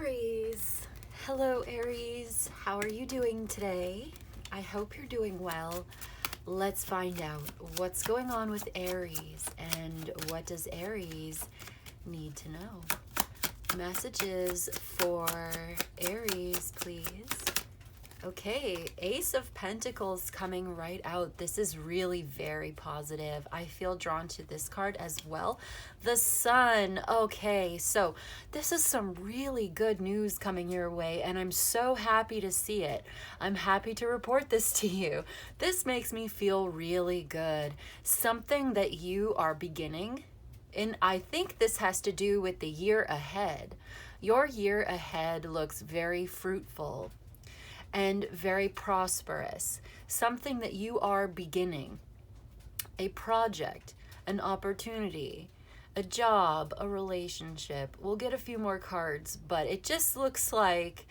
Aries. Hello, Aries. How are you doing today? I hope you're doing well. Let's find out what's going on with Aries and what does Aries need to know. Messages for Aries, please. Okay, Ace of Pentacles coming right out. This is really very positive. I feel drawn to this card as well. The Sun. Okay, so this is some really good news coming your way, and I'm so happy to see it. I'm happy to report this to you. This makes me feel really good. Something that you are beginning, and I think this has to do with the year ahead. Your year ahead looks very fruitful and very prosperous. Something that you are beginning, a project, an opportunity, a job, a relationship. We'll get a few more cards, but it just looks like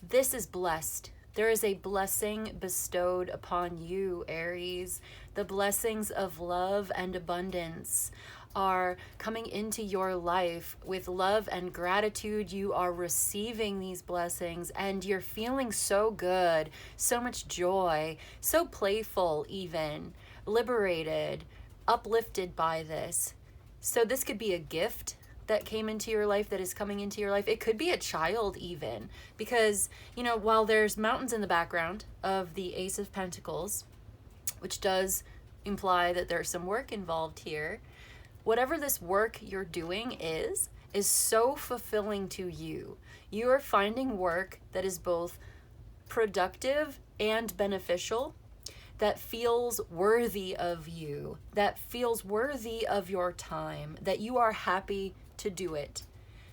this is blessed. There is a blessing bestowed upon you, Aries. The blessings of love and abundance are coming into your life with love and gratitude. You are receiving these blessings and you're feeling so good, so much joy, so playful even, liberated, uplifted by this. So this could be a gift that came into your life, that is coming into your life. It could be a child even, because, you know, while there's mountains in the background of the Ace of Pentacles, which does imply that there's some work involved here, whatever this work you're doing is so fulfilling to you. You are finding work that is both productive and beneficial, that feels worthy of you, that feels worthy of your time, that you are happy to do it.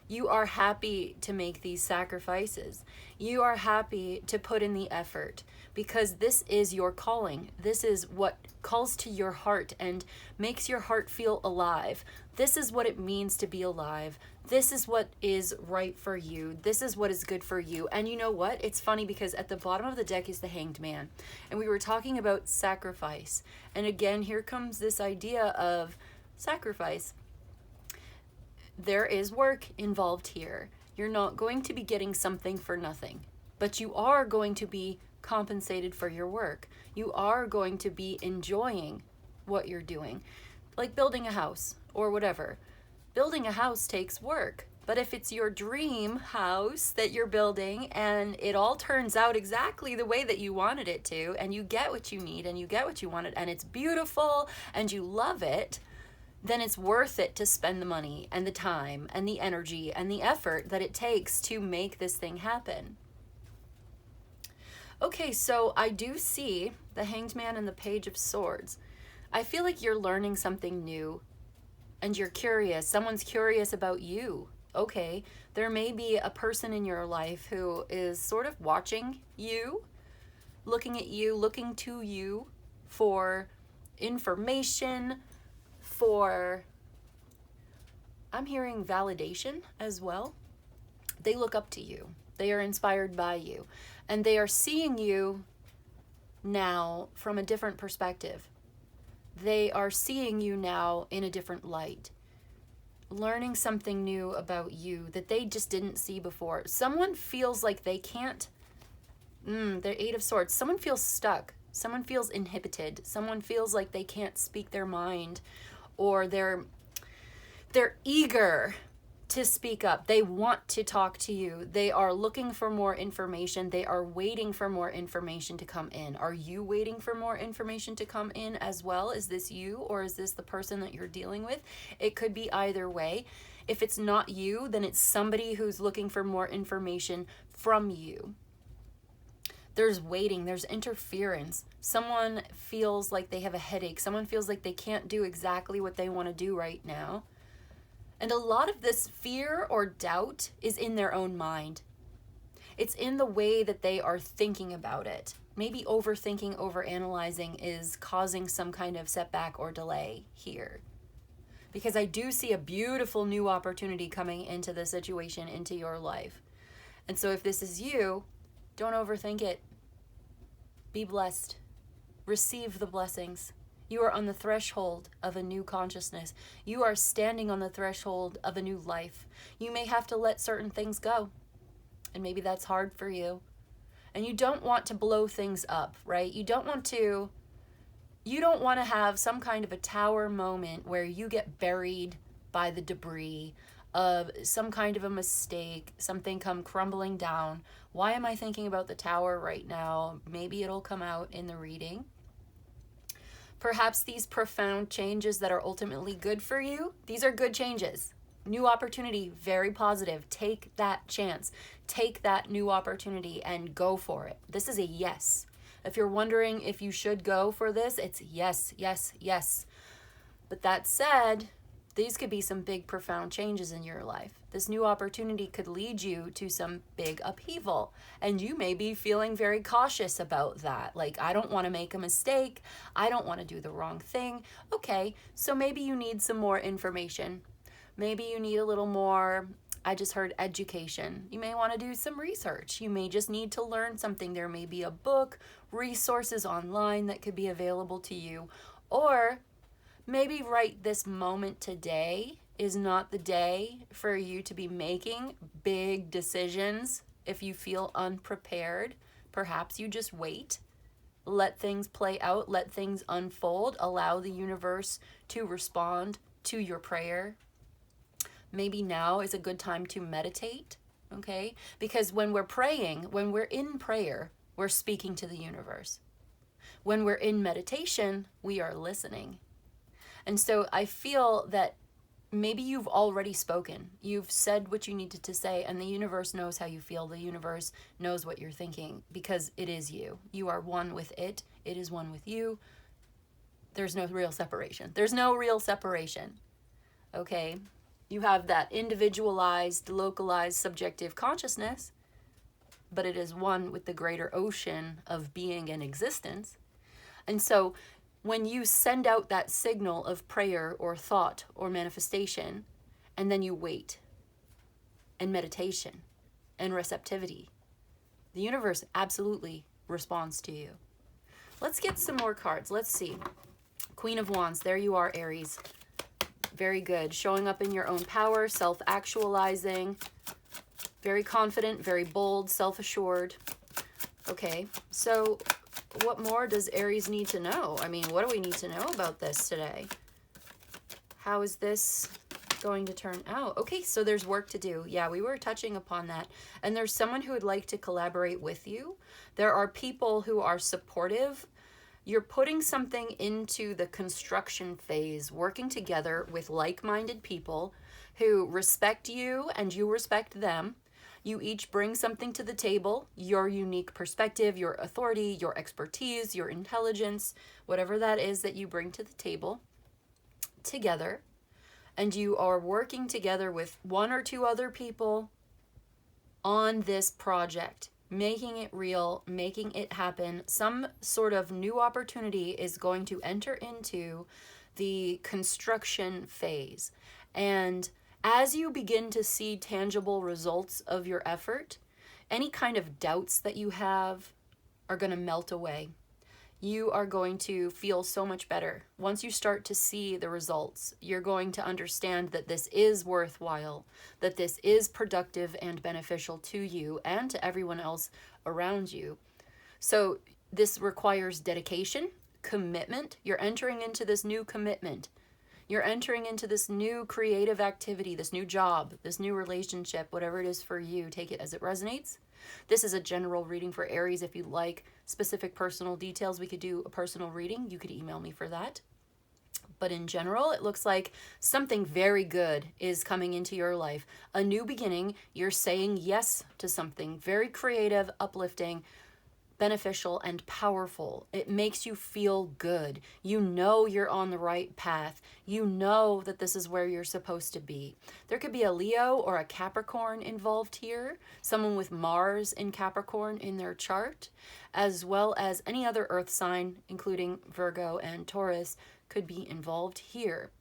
You are happy to make these sacrifices. You are happy to put in the effort because this is your calling. This is what calls to your heart and makes your heart feel alive. This is what it means to be alive. This is what is right for you. This is what is good for you. And you know what? It's funny because at the bottom of the deck is the Hanged Man. And we were talking about sacrifice. And again, here comes this idea of sacrifice. There is work involved here. You're not going to be getting something for nothing, but you are going to be compensated for your work. You are going to be enjoying what you're doing, like building a house or whatever. Building a house takes work, but if it's your dream house that you're building and it all turns out exactly the way that you wanted it to, and you get what you need and you get what you wanted, and it's beautiful and you love it, then it's worth it to spend the money and the time and the energy and the effort that it takes to make this thing happen. Okay, so I do see the Hanged Man and the Page of Swords. I feel like you're learning something new and you're curious. Someone's curious about you. Okay, there may be a person in your life who is sort of watching you, looking at you, looking to you for information, I'm hearing validation as well. They look up to you. They are inspired by you. And they are seeing you now from a different perspective. They are seeing you now in a different light. Learning something new about you that they just didn't see before. Someone feels like they can't, they're Eight of Swords. Someone feels stuck. Someone feels inhibited. Someone feels like they can't speak their mind, or they're eager to speak up. They want to talk to you. They are looking for more information. They are waiting for more information to come in. Are you waiting for more information to come in as well? Is this you, or is this the person that you're dealing with? It could be either way. If it's not you, then it's somebody who's looking for more information from you. There's waiting, there's interference. Someone feels like they have a headache. Someone feels like they can't do exactly what they want to do right now. And a lot of this fear or doubt is in their own mind. It's in the way that they are thinking about it. Maybe overthinking, overanalyzing is causing some kind of setback or delay here. Because I do see a beautiful new opportunity coming into the situation, into your life. And so if this is you, don't overthink it. Be blessed. Receive the blessings. You are on the threshold of a new consciousness. You are standing on the threshold of a new life. You may have to let certain things go. and maybe that's hard for you. And you don't want to blow things up, right? You don't want to have some kind of a tower moment where you get buried by the debris of some kind of a mistake, something come crumbling down. Why am I thinking about the tower right now? Maybe it'll come out in the reading. Perhaps these profound changes that are ultimately good for you, these are good changes. New opportunity, very positive. Take that chance. Take that new opportunity and go for it. This is a yes. If you're wondering if you should go for this, it's yes, yes, yes. But that said, these could be some big, profound changes in your life. This new opportunity could lead you to some big upheaval, and you may be feeling very cautious about that. Like, I don't want to make a mistake. I don't want to do the wrong thing. Okay, so maybe you need some more information. Maybe you need a little more, I just heard education. You may want to do some research. You may just need to learn something. There may be a book, resources online that could be available to you. Or maybe right this moment today is not the day for you to be making big decisions. If you feel unprepared, perhaps you just wait. Let things play out. Let things unfold. Allow the universe to respond to your prayer. Maybe now is a good time to meditate, okay? Because when we're praying, when we're in prayer, we're speaking to the universe. When we're in meditation, we are listening. And so I feel that maybe you've already spoken. You've said what you needed to say, and the universe knows how you feel. The universe knows what you're thinking because it is you. You are one with it. It is one with you. There's no real separation. There's no real separation, okay? You have that individualized, localized, subjective consciousness, but it is one with the greater ocean of being and existence. And so when you send out that signal of prayer or thought or manifestation, and then you wait, and meditation and receptivity, the universe absolutely responds to you. Let's get some more cards. Let's see. Queen of Wands, there you are, Aries. Very good. Showing up in your own power, self-actualizing, very confident, very bold, self-assured. Okay, so what more does Aries need to know? I mean, what do we need to know about this today? How is this going to turn out? Okay, so there's work to do. Yeah, we were touching upon that. And there's someone who would like to collaborate with you. There are people who are supportive. You're putting something into the construction phase, working together with like-minded people who respect you and you respect them. You each bring something to the table, your unique perspective, your authority, your expertise, your intelligence, whatever that is that you bring to the table together. And you are working together with one or two other people on this project, making it real, making it happen. Some sort of new opportunity is going to enter into the construction phase. And as you begin to see tangible results of your effort, any kind of doubts that you have are going to melt away. You are going to feel so much better. Once you start to see the results, you're going to understand that this is worthwhile, that this is productive and beneficial to you and to everyone else around you. So this requires dedication, commitment. You're entering into this new commitment. You're entering into this new creative activity, this new job, this new relationship, whatever it is for you. Take it as it resonates. This is a general reading for Aries. If you'd like specific personal details, we could do a personal reading. You could email me for that. But in general, it looks like something very good is coming into your life. A new beginning. You're saying yes to something very creative, uplifting, beneficial, and powerful. It makes you feel good. You know you're on the right path. You know that this is where you're supposed to be. There could be a Leo or a Capricorn involved here, someone with Mars in Capricorn in their chart, as well as any other earth sign, including Virgo and Taurus, could be involved here.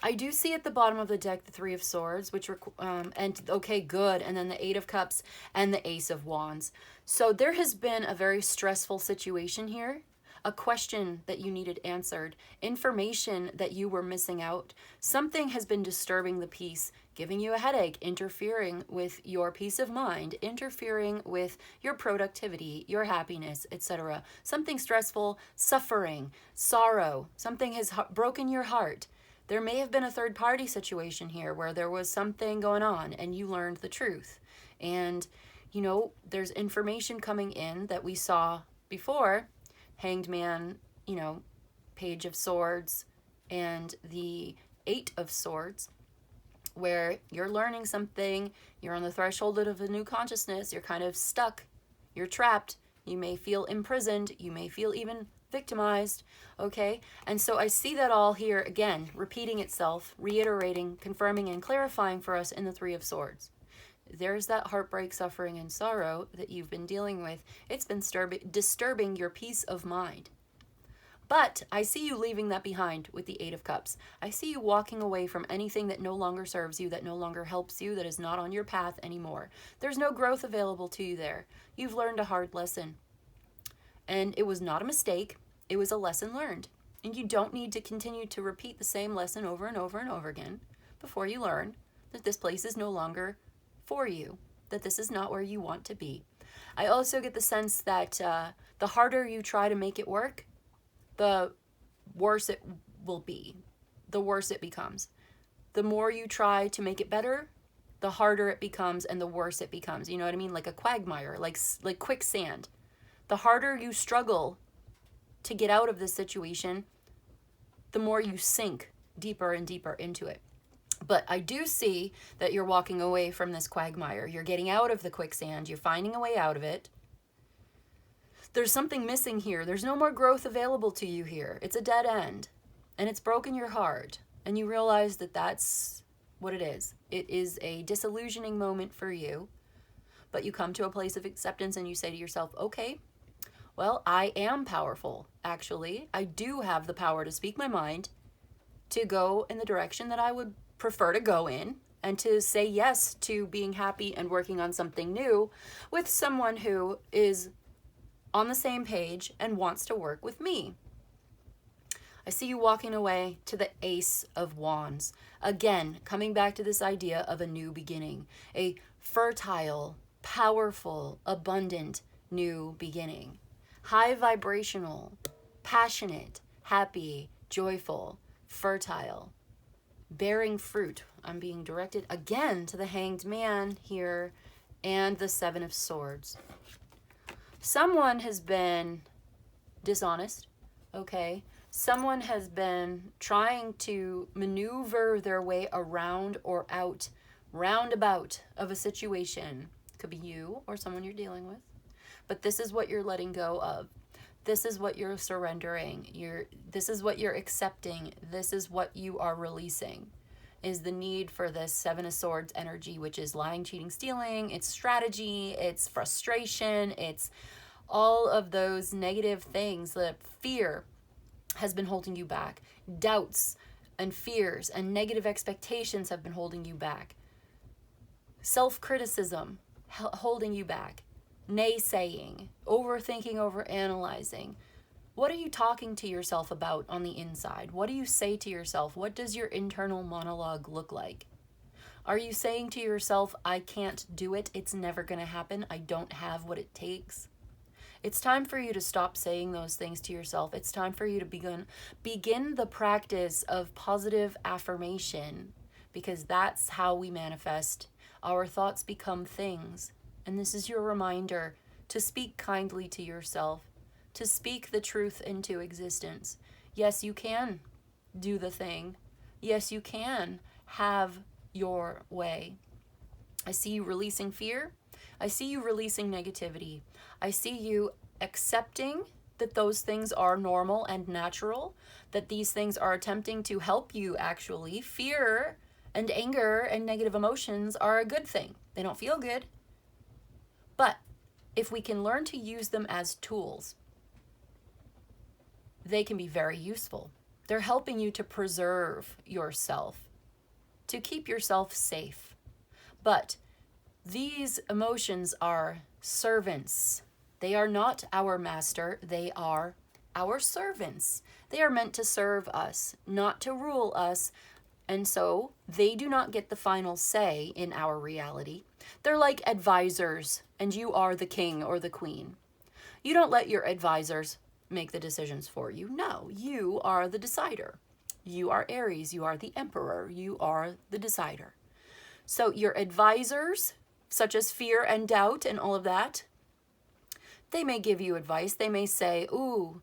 I do see at the bottom of the deck the Three of Swords, which and okay, good, and then the Eight of Cups and the Ace of Wands. So there has been a very stressful situation here, a question that you needed answered, information that you were missing out. Something has been disturbing the peace, giving you a headache, interfering with your peace of mind, interfering with your productivity, your happiness, etc. Something stressful, suffering, sorrow, something has broken your heart. There may have been a third party situation here where there was something going on and you learned the truth. And, you know, there's information coming in that we saw before. Hanged Man, you know, Page of Swords, and the Eight of Swords, where you're learning something, you're on the threshold of a new consciousness, you're kind of stuck, you're trapped, you may feel imprisoned, you may feel even victimized, okay? And so I see that all here again, repeating itself, reiterating, confirming, and clarifying for us in the Three of Swords. There's that heartbreak, suffering, and sorrow that you've been dealing with. It's been disturbing your peace of mind. But I see you leaving that behind with the Eight of Cups. I see you walking away from anything that no longer serves you, that no longer helps you, that is not on your path anymore. There's no growth available to you there. You've learned a hard lesson. And it was not a mistake. It was a lesson learned. And you don't need to continue to repeat the same lesson over and over and over again before you learn that this place is no longer for you, that this is not where you want to be. I also get the sense that the harder you try to make it work, the worse it will be, the worse it becomes. The more you try to make it better, the harder it becomes and the worse it becomes. You know what I mean? Like a quagmire, like quicksand. The harder you struggle to get out of this situation, the more you sink deeper and deeper into it. But I do see that you're walking away from this quagmire. You're getting out of the quicksand. You're finding a way out of it. There's something missing here. There's no more growth available to you here. It's a dead end. And it's broken your heart. And you realize that that's what it is. It is a disillusioning moment for you. But you come to a place of acceptance and you say to yourself, okay, well, I am powerful, actually. I do have the power to speak my mind, to go in the direction that I would prefer to go in, and to say yes to being happy and working on something new with someone who is on the same page and wants to work with me. I see you walking away to the Ace of Wands. Again, coming back to this idea of a new beginning, a fertile, powerful, abundant new beginning. High vibrational, passionate, happy, joyful, fertile, bearing fruit. I'm being directed again to the Hanged Man here and the Seven of Swords. Someone has been dishonest, okay? Someone has been trying to maneuver their way around or out, roundabout of a situation. Could be you or someone you're dealing with. But this is what you're letting go of. This is what you're surrendering. This is what you're accepting. This is what you are releasing, is the need for this Seven of Swords energy, which is lying, cheating, stealing. It's strategy. It's frustration. It's all of those negative things. The fear has been holding you back. Doubts and fears and negative expectations have been holding you back. Self-criticism holding you back. Naysaying, overthinking, overanalyzing. What are you talking to yourself about on the inside? What do you say to yourself? What does your internal monologue look like? Are you saying to yourself, I can't do it, it's never going to happen, I don't have what it takes? It's time for you to stop saying those things to yourself. It's time for you to begin the practice of positive affirmation, because that's how we manifest. Our thoughts become things. And this is your reminder to speak kindly to yourself, to speak the truth into existence. Yes, you can do the thing. Yes, you can have your way. I see you releasing fear. I see you releasing negativity. I see you accepting that those things are normal and natural, that these things are attempting to help you actually. Fear and anger and negative emotions are a good thing. They don't feel good. But if we can learn to use them as tools, they can be very useful. They're helping you to preserve yourself, to keep yourself safe. But these emotions are servants. They are not our master. They are our servants. They are meant to serve us, not to rule us. And so they do not get the final say in our reality. They're like advisors, and you are the king or the queen. You don't let your advisors make the decisions for you. No, you are the decider. You are Aries. You are the emperor. You are the decider. So your advisors, such as fear and doubt and all of that, they may give you advice. They may say, ooh,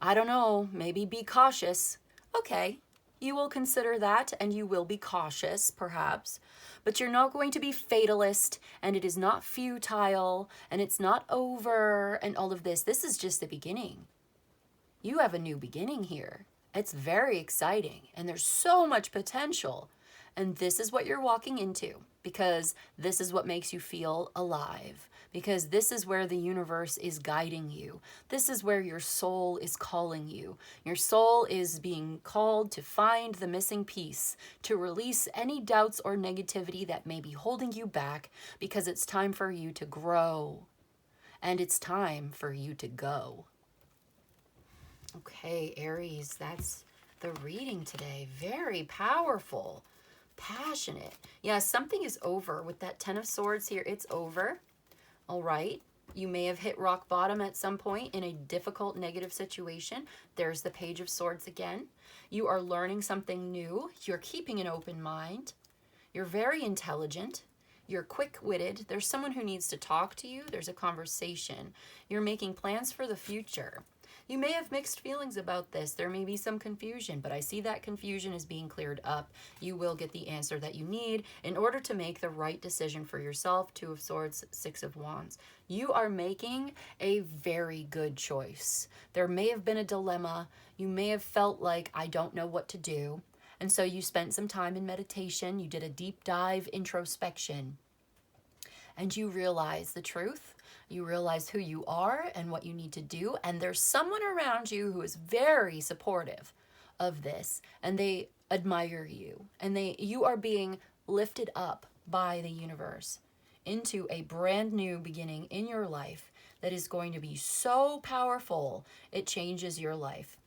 I don't know, maybe be cautious. Okay, you will consider that and you will be cautious, perhaps, but you're not going to be fatalist, and it is not futile, and it's not over, and all of this. This is just the beginning. You have a new beginning here. It's very exciting, and there's so much potential. And this is what you're walking into, because this is what makes you feel alive, because this is where the universe is guiding you. This is where your soul is calling you. Your soul is being called to find the missing piece, to release any doubts or negativity that may be holding you back, because it's time for you to grow, and it's time for you to go. Okay, Aries, that's the reading today. Very powerful. Passionate. Yeah, something is over with that Ten of Swords here. It's over. All right. You may have hit rock bottom at some point in a difficult negative situation. There's the Page of Swords again. You are learning something new. You're keeping an open mind. You're very intelligent. You're quick-witted. There's someone who needs to talk to you. There's a conversation. You're making plans for the future. You may have mixed feelings about this. There may be some confusion, but I see that confusion is being cleared up. You will get the answer that you need in order to make the right decision for yourself. Two of Swords, Six of Wands. You are making a very good choice. There may have been a dilemma. You may have felt like, I don't know what to do. And so you spent some time in meditation. You did a deep dive introspection. And you realize the truth. You realize who you are and what you need to do. And there's someone around you who is very supportive of this. And they admire you. And you are being lifted up by the universe into a brand new beginning in your life that is going to be so powerful. It changes your life.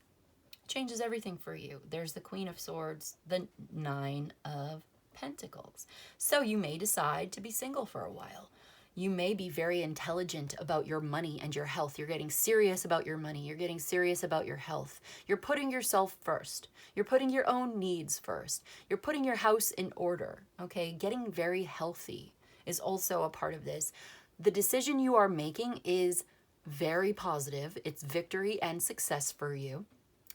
Changes everything for you. There's the Queen of Swords, the Nine of Pentacles. So you may decide to be single for a while. You may be very intelligent about your money and your health. You're getting serious about your money. You're getting serious about your health. You're putting yourself first. You're putting your own needs first. You're putting your house in order, okay? Getting very healthy is also a part of this. The decision you are making is very positive. It's victory and success for you,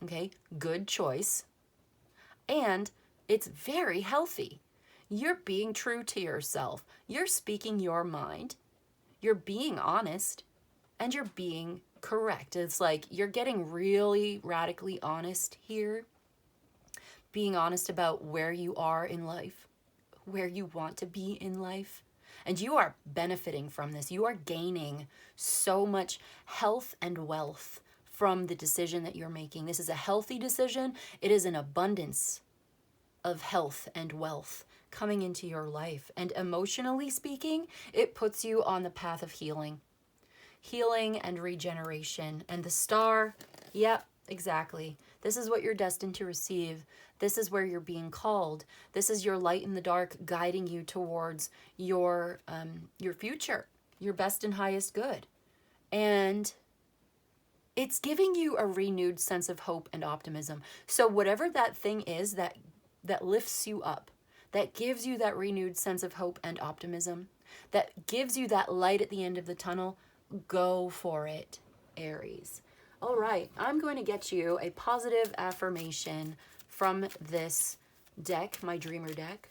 okay? Good choice. And it's very healthy. You're being true to yourself. You're speaking your mind. You're being honest. And you're being correct. It's like you're getting really radically honest here. Being honest about where you are in life, where you want to be in life. And you are benefiting from this. You are gaining so much health and wealth from the decision that you're making. This is a healthy decision. It is an abundance of health and wealth coming into your life. And emotionally speaking, it puts you on the path of healing. Healing and regeneration. And the star, yep, exactly. This is what you're destined to receive. This is where you're being called. This is your light in the dark guiding you towards your future, your best and highest good. And it's giving you a renewed sense of hope and optimism. So whatever that thing is that lifts you up, that gives you that renewed sense of hope and optimism, that gives you that light at the end of the tunnel, go for it, Aries. All right, I'm going to get you a positive affirmation from this deck, my Dreamer deck.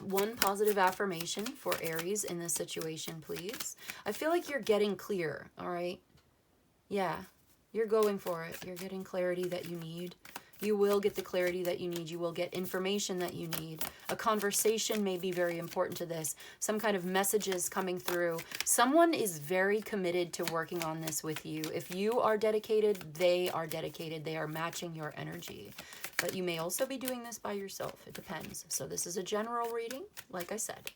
One positive affirmation for Aries in this situation, please. I feel like you're getting clear, all right? Yeah, you're going for it. You're getting clarity that you need. You will get the clarity that you need. You will get information that you need. A conversation may be very important to this. Some kind of messages coming through. Someone is very committed to working on this with you. If you are dedicated, they are dedicated. They are matching your energy. But you may also be doing this by yourself. It depends. So this is a general reading, like I said.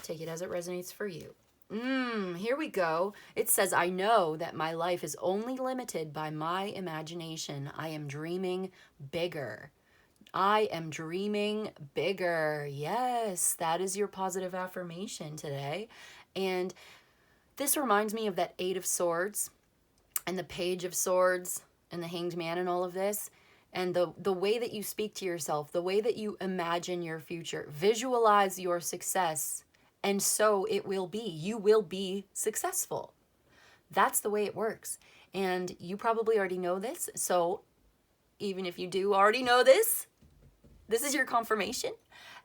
Take it as it resonates for you. Here we go. It says, I know that my life is only limited by my imagination. I am dreaming bigger. I am dreaming bigger. Yes, that is your positive affirmation today. And this reminds me of that Eight of Swords and the Page of Swords and the Hanged Man and all of this. And the way that you speak to yourself, the way that you imagine your future, visualize your success, and so it will be. You will be successful. That's the way it works. And you probably already know this. So even if you do already know this, this is your confirmation.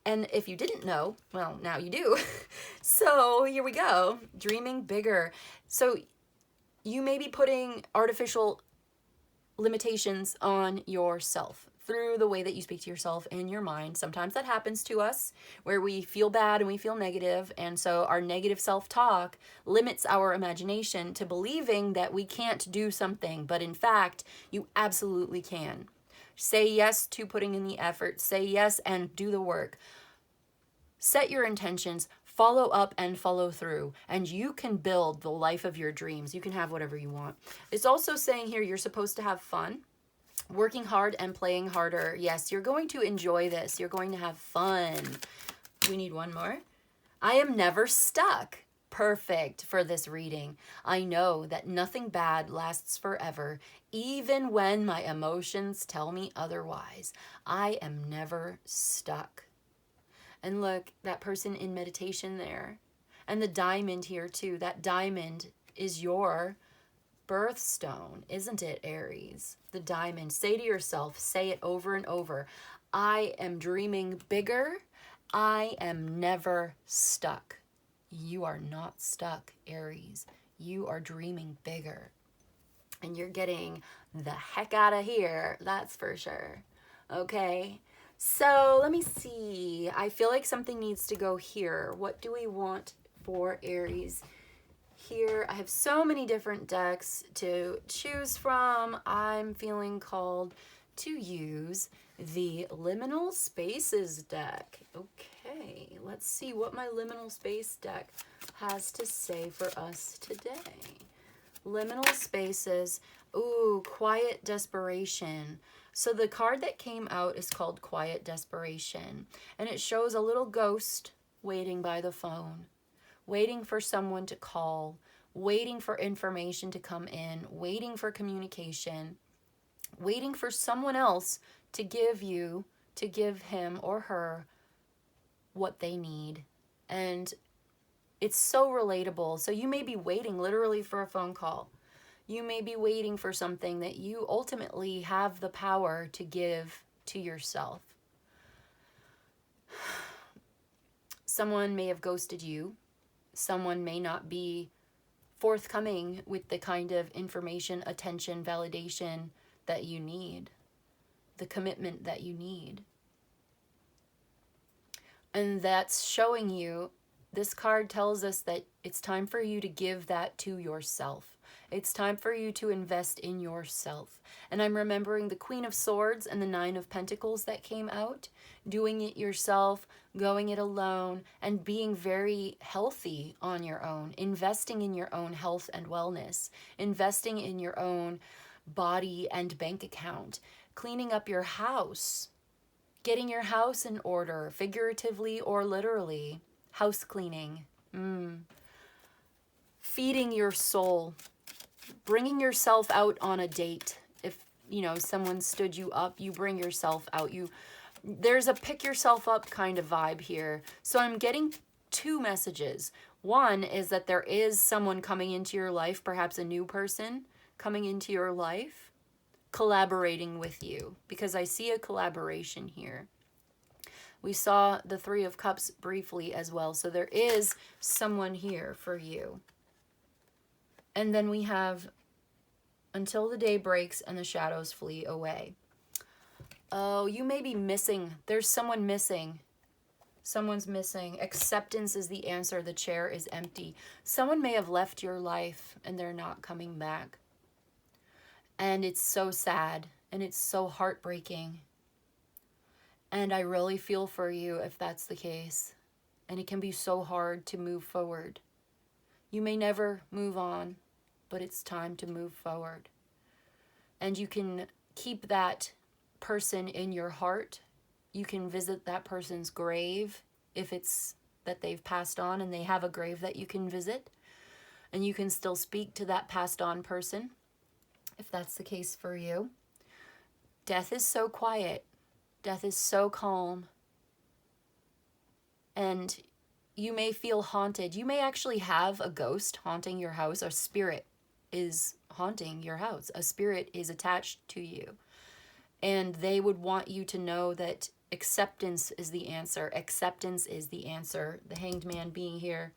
And if you didn't know, well, now you do. So here we go. Dreaming bigger. So you may be putting artificial limitations on yourself through the way that you speak to yourself in your mind. Sometimes that happens to us where we feel bad and we feel negative, and so our negative self-talk limits our imagination to believing that we can't do something, but in fact, you absolutely can. Say yes to putting in the effort. Say yes and do the work. Set your intentions, follow up and follow through, and you can build the life of your dreams. You can have whatever you want. It's also saying here you're supposed to have fun, working hard and playing harder. Yes, you're going to enjoy this. You're going to have fun. We need one more. I am never stuck. Perfect for this reading. I know that nothing bad lasts forever, even when my emotions tell me otherwise. I am never stuck. And look, that person in meditation there. And the diamond here too. That diamond is your birthstone, isn't it, Aries? The diamond. Say to yourself, say it over and over. I am dreaming bigger. I am never stuck. You are not stuck, Aries. You are dreaming bigger. And you're getting the heck out of here, that's for sure. Okay? So let me see. I feel like something needs to go here. What do we want for Aries? Here, I have so many different decks to choose from. I'm feeling called to use the Liminal Spaces deck. Okay, let's see what my Liminal Space deck has to say for us today. Liminal Spaces. Ooh, Quiet Desperation. So the card that came out is called Quiet Desperation, and it shows a little ghost waiting by the phone, waiting for someone to call, waiting for information to come in, waiting for communication, waiting for someone else to give him or her what they need. And it's so relatable. So you may be waiting literally for a phone call. You may be waiting for something that you ultimately have the power to give to yourself. Someone may have ghosted you. Someone may not be forthcoming with the kind of information, attention, validation that you need, the commitment that you need. And that's showing you, this card tells us that it's time for you to give that to yourself. It's time for you to invest in yourself. And I'm remembering the Queen of Swords and the Nine of Pentacles that came out. Doing it yourself, going it alone, and being very healthy on your own. Investing in your own health and wellness. Investing in your own body and bank account. Cleaning up your house. Getting your house in order, figuratively or literally. House cleaning. Feeding your soul. Bringing yourself out on a date. If, someone stood you up, you bring yourself out. There's a pick yourself up kind of vibe here. So I'm getting two messages. One is that there is someone coming into your life, perhaps a new person coming into your life, collaborating with you, because I see a collaboration here. We saw the Three of Cups briefly as well. So there is someone here for you. And then we have until the day breaks and the shadows flee away. Oh, you may be missing. There's someone missing. Someone's missing. Acceptance is the answer. The chair is empty. Someone may have left your life and they're not coming back. And it's so sad and it's so heartbreaking. And I really feel for you if that's the case. And it can be so hard to move forward. You may never move on, but it's time to move forward. And you can keep that person in your heart. You can visit that person's grave if it's that they've passed on and they have a grave that you can visit. And you can still speak to that passed on person if that's the case for you. Death is so quiet. Death is so calm. And you may feel haunted. You may actually have a ghost haunting your house. A spirit is haunting your house. A spirit is attached to you. And they would want you to know that acceptance is the answer. Acceptance is the answer. The Hanged Man being here.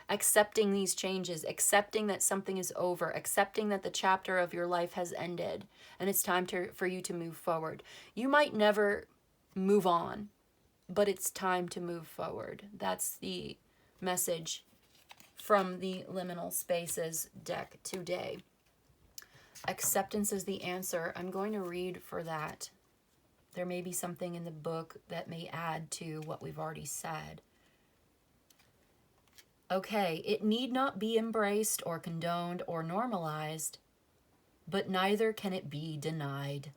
Accepting these changes. Accepting that something is over. Accepting that the chapter of your life has ended. And it's time for you to move forward. You might never move on, but it's time to move forward. That's the message from the Liminal Spaces deck today. Acceptance is the answer. I'm going to read for that. There may be something in the book that may add to what we've already said. Okay, it need not be embraced or condoned or normalized, but neither can it be denied.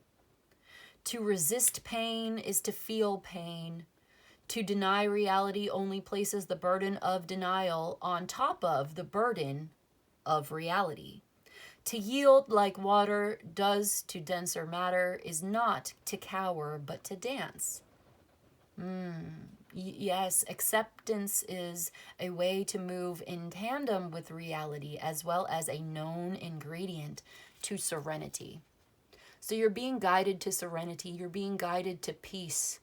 To resist pain is to feel pain. To deny reality only places the burden of denial on top of the burden of reality. To yield like water does to denser matter is not to cower, but to dance. Yes, acceptance is a way to move in tandem with reality as well as a known ingredient to serenity. So you're being guided to serenity. You're being guided to peace.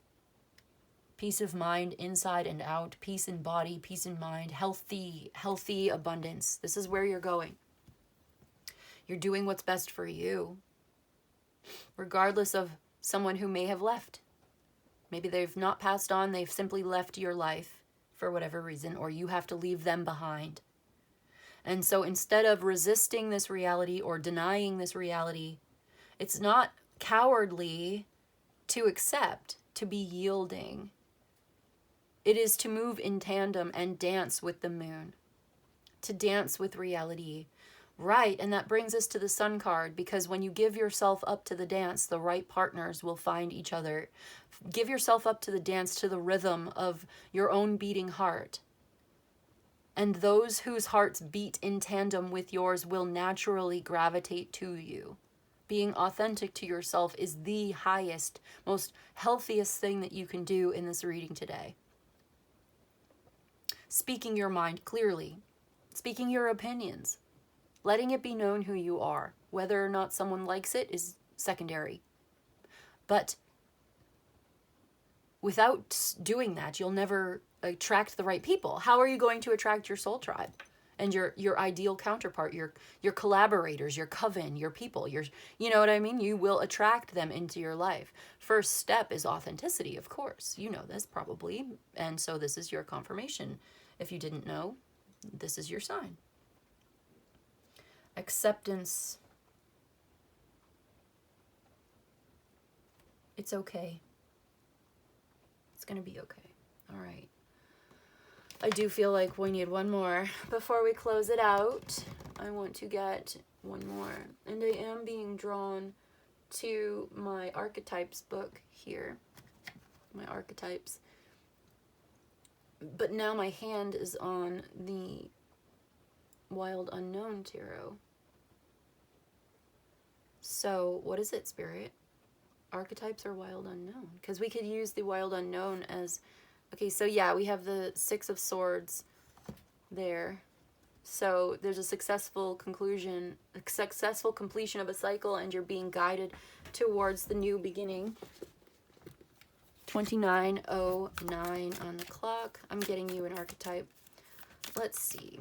Peace of mind inside and out. Peace in body, peace in mind. Healthy abundance. This is where you're going. You're doing what's best for you, regardless of someone who may have left. Maybe they've not passed on, they've simply left your life for whatever reason, or you have to leave them behind. And so instead of resisting this reality or denying this reality, it's not cowardly to accept, to be yielding. It is to move in tandem and dance with the moon, to dance with reality. Right, and that brings us to the Sun card, because when you give yourself up to the dance, the right partners will find each other. Give yourself up to the dance, to the rhythm of your own beating heart. And those whose hearts beat in tandem with yours will naturally gravitate to you. Being authentic to yourself is the highest, most healthiest thing that you can do in this reading today. Speaking your mind clearly, speaking your opinions. Letting it be known who you are. Whether or not someone likes it is secondary. But without doing that, you'll never attract the right people. How are you going to attract your soul tribe and your ideal counterpart, your collaborators, your coven, your people, you know what I mean? You will attract them into your life. First step is authenticity, of course. You know this probably. And so this is your confirmation. If you didn't know, this is your sign. Acceptance. It's okay. It's going to be okay. All right. I do feel like we need one more. Before we close it out, I want to get one more. And I am being drawn to my archetypes book here. My archetypes. But now my hand is on the Wild Unknown Tarot. So what is it, Spirit? Archetypes or Wild Unknown? Because we could use the Wild Unknown as... Okay, so yeah, we have the Six of Swords there. So there's a successful conclusion, a successful completion of a cycle, and you're being guided towards the new beginning. 29:09 on the clock. I'm getting you an archetype. Let's see.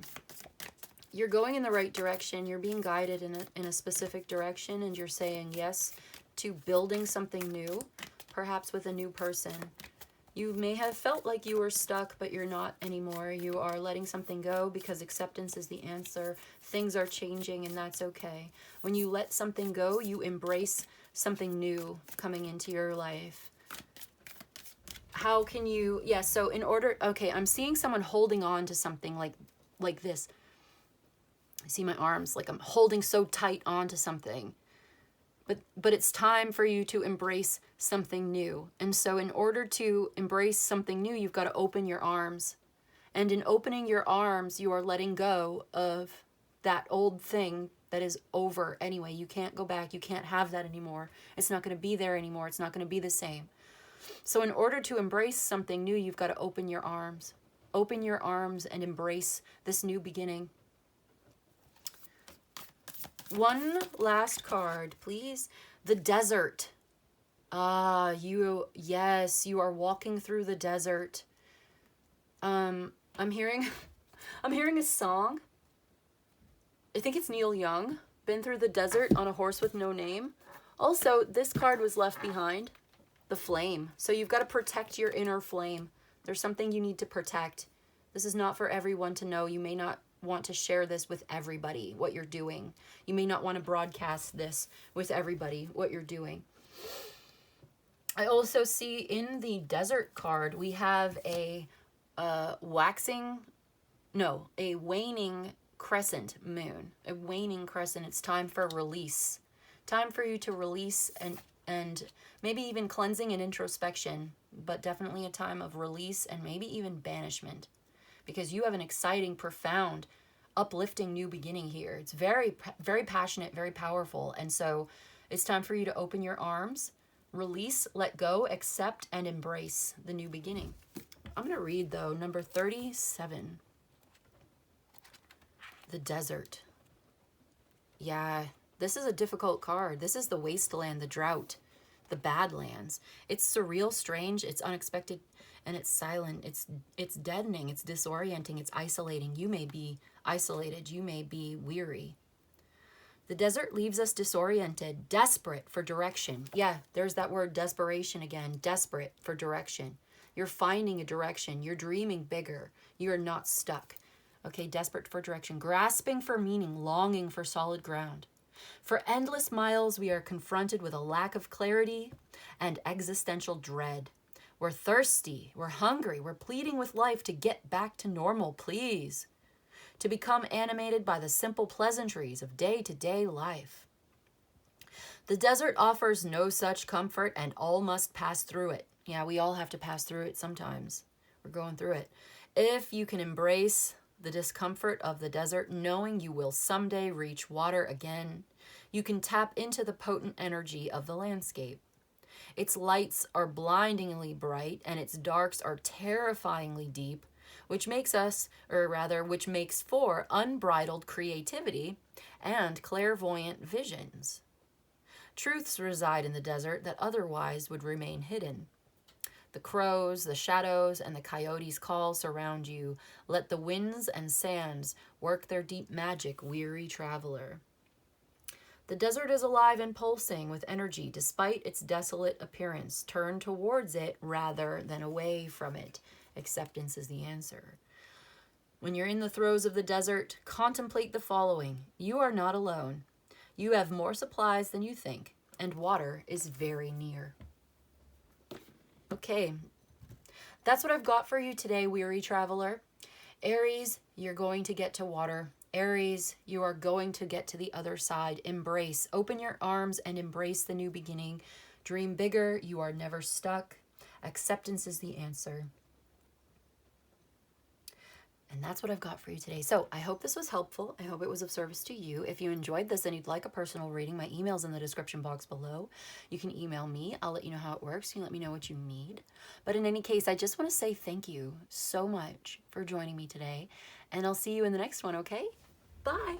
You're going in the right direction. You're being guided in a specific direction, and you're saying yes to building something new, perhaps with a new person. You may have felt like you were stuck, but you're not anymore. You are letting something go because acceptance is the answer. Things are changing, and that's okay. When you let something go, you embrace something new coming into your life. How can you... Yeah, so in order... Okay, I'm seeing someone holding on to something like this. I see my arms like I'm holding so tight onto something. But it's time for you to embrace something new. And so in order to embrace something new, you've got to open your arms. And in opening your arms, you are letting go of that old thing that is over anyway. You can't go back. You can't have that anymore. It's not going to be there anymore. It's not going to be the same. So in order to embrace something new, you've got to open your arms. Open your arms and embrace this new beginning. One last card, please. The desert. Yes, you are walking through the desert. I'm hearing a song. I think it's Neil Young, Been Through the Desert on a Horse with No Name. Also, this card was left behind, the flame. So you've got to protect your inner flame. There's something you need to protect. This is not for everyone to know. You may not want to share this with everybody, what you're doing. You may not want to broadcast this with everybody, what you're doing. I also see in the desert card, we have a waning crescent moon. A waning crescent. It's time for release. Time for you to release and maybe even cleansing and introspection, but definitely a time of release and maybe even banishment. Because you have an exciting, profound, uplifting new beginning here. It's very, very passionate, very powerful. And so it's time for you to open your arms, release, let go, accept, and embrace the new beginning. I'm going to read, though, number 37. The desert. Yeah, this is a difficult card. This is the wasteland, the drought, the badlands. It's surreal, strange, it's unexpected, and it's silent. It's deadening, it's disorienting, it's isolating. You may be isolated, you may be weary. The desert leaves us disoriented, desperate for direction. Yeah, there's that word desperation again, desperate for direction. You're finding a direction, you're dreaming bigger, you're not stuck. Okay, desperate for direction, grasping for meaning, longing for solid ground. For endless miles, we are confronted with a lack of clarity and existential dread. We're thirsty, we're hungry, we're pleading with life to get back to normal, please. To become animated by the simple pleasantries of day-to-day life. The desert offers no such comfort, and all must pass through it. Yeah, we all have to pass through it sometimes. We're going through it. If you can embrace the discomfort of the desert, knowing you will someday reach water again, you can tap into the potent energy of the landscape. Its lights are blindingly bright, and its darks are terrifyingly deep, which makes for unbridled creativity and clairvoyant visions. Truths reside in the desert that otherwise would remain hidden. The crows, the shadows, and the coyotes' call surround you. Let the winds and sands work their deep magic, weary traveler. The desert is alive and pulsing with energy despite its desolate appearance. Turn towards it rather than away from it. Acceptance is the answer. When you're in the throes of the desert, contemplate the following. You are not alone. You have more supplies than you think, and water is very near. Okay, that's what I've got for you today, weary traveler. Aries, you're going to get to water. Aries, you are going to get to the other side. Embrace. Open your arms and embrace the new beginning. Dream bigger. You are never stuck. Acceptance is the answer. And that's what I've got for you today. So I hope this was helpful. I hope it was of service to you. If you enjoyed this and you'd like a personal reading, my email's in the description box below. You can email me. I'll let you know how it works. You can let me know what you need. But in any case, I just want to say thank you so much for joining me today. And I'll see you in the next one, okay? Bye.